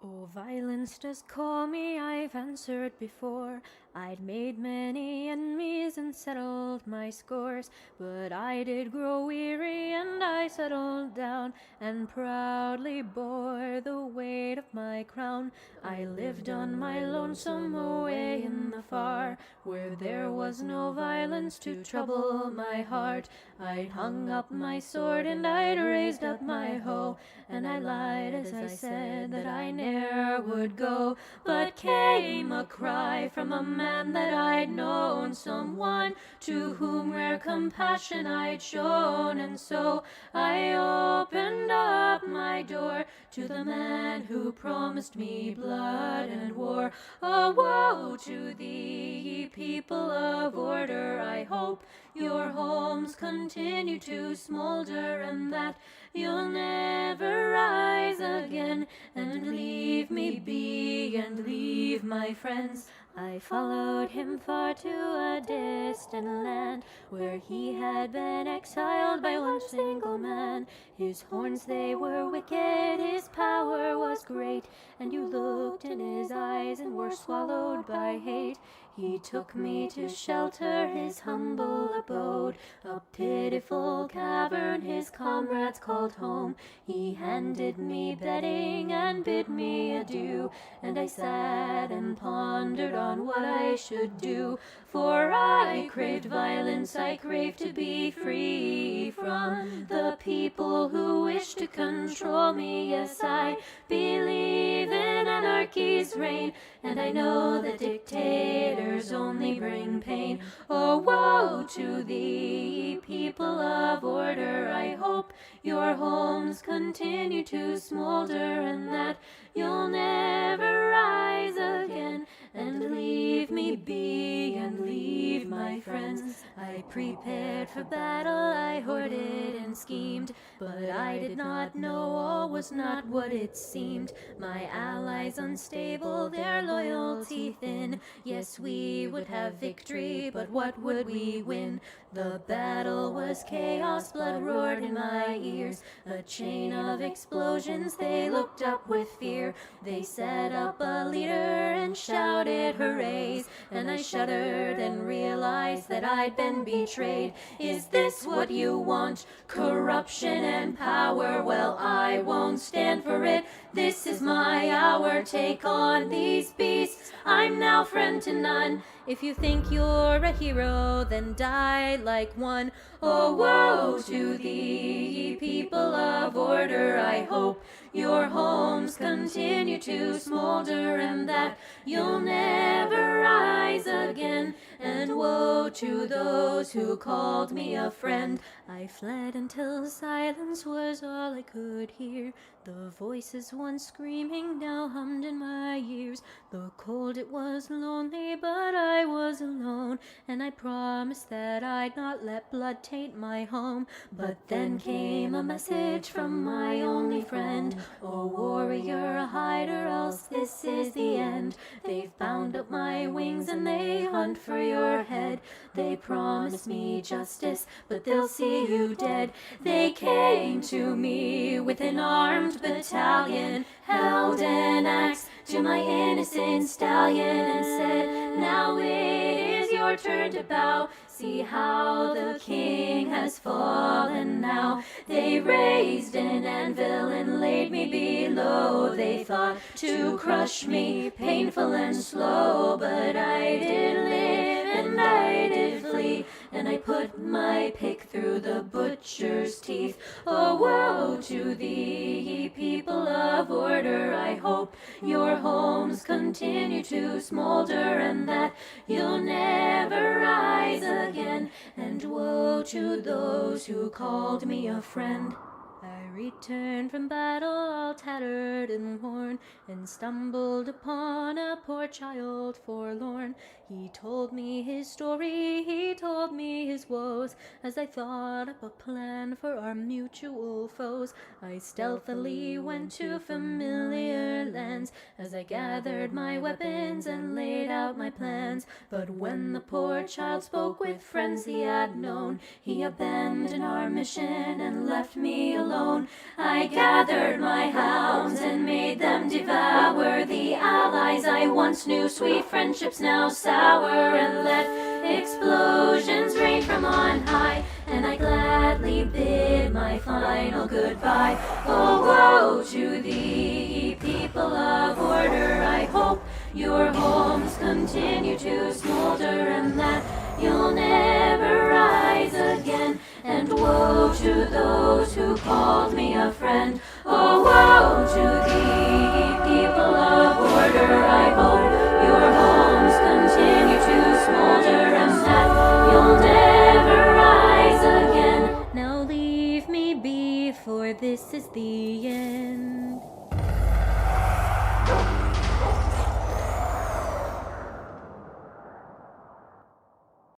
Oh, violence does call me, I've answered before. I'd made many enemies and settled my scores, but I did grow weary and I settled down and proudly bore the weight of my crown. I lived on my lonesome away in the far, where there was no violence to trouble my heart. I'd hung up my sword and I'd raised up my hoe, and I lied as I said that I ne'er would go. But came a cry from a man that I'd known, someone to whom rare compassion I'd shown, and so I opened up my door to the man who promised me blood and war. Oh, woe to thee, ye people of order! I hope your homes continue to smolder, and that you'll never rise again and leave me be and leave my friends. I followed him far to a distant land, where he had been exiled by one single man. His horns, they were wicked, his power was great, and you looked in his eyes and were swallowed by hate. He took me to shelter his humble abode, a pitiful cavern his comrades called home. He handed me bedding and bid me adieu, and I sat and pondered on what I should do. For I craved violence, I craved to be free from the people who wish to control me. Yes, I believe in anarchy's reign, and I know that dictators only bring pain. Oh, woe to thee, people of order! I hope your homes continue to smolder, and that you'll never rise again and leave me be and leave my friends. I prepared for battle, I hoarded and schemed, but I did not know all was not what it seemed. My allies unstable, their loyalty thin. Yes, we would have victory, but what would we win? The battle was chaos, blood roared in my ears. A chain of explosions, they looked up with fear. They set up a leader and shouted hoorays, and I shuddered and realized that I'd been betrayed. Is this what you want? Corruption and power? Well, I won't stand for it. This is my hour. Take on these beasts. I'm now friend to none. If you think you're a hero, then die like one. Oh, woe to thee, ye people of order! I hope your homes continue to smolder, and that you'll never rise again. And woe to those who called me a friend. I fled until silence was all I could hear. The voices once screaming now hummed in my ears. Though cold it was lonely, but I was alone, and I promised that I'd not let blood taint my home. But then came a message from my only friend. Oh, warrior, hide or else this is the end. They've bound up my wings and they hunt for your head. They promised me justice, but they'll see you dead. They came to me with an armed battalion, held an axe to my innocent stallion, and said, now it is your turn to bow. See how the king has fallen now. They raised an anvil and laid me below. They thought to crush me, painful and slow, but I did live and I did flee, and I put my pick through the butcher's teeth. Oh, woe to thee, ye people of order! I hope your homes continue to smolder, and that you'll never rise again. And woe to those who called me a friend. I returned from battle all tattered and worn, and stumbled upon a poor child forlorn. He told me his story, he told me his woes, as I thought up a plan for our mutual foes. I stealthily went to familiar lands, as I gathered my weapons and laid out my plans. But when the poor child spoke with friends he had known, he abandoned our mission and left me alone. I gathered my hounds and made them devour I once knew, sweet friendships now sour, and let explosions rain from on high, and I gladly bid my final goodbye. Oh, woe to thee, people of order, I hope your homes continue to smolder, and that you'll never rise again. And woe to those who called me a friend. Oh, woe to thee, people of order, I hope your homes continue to smolder, and that you'll never rise again. Now leave me be, for this is the end.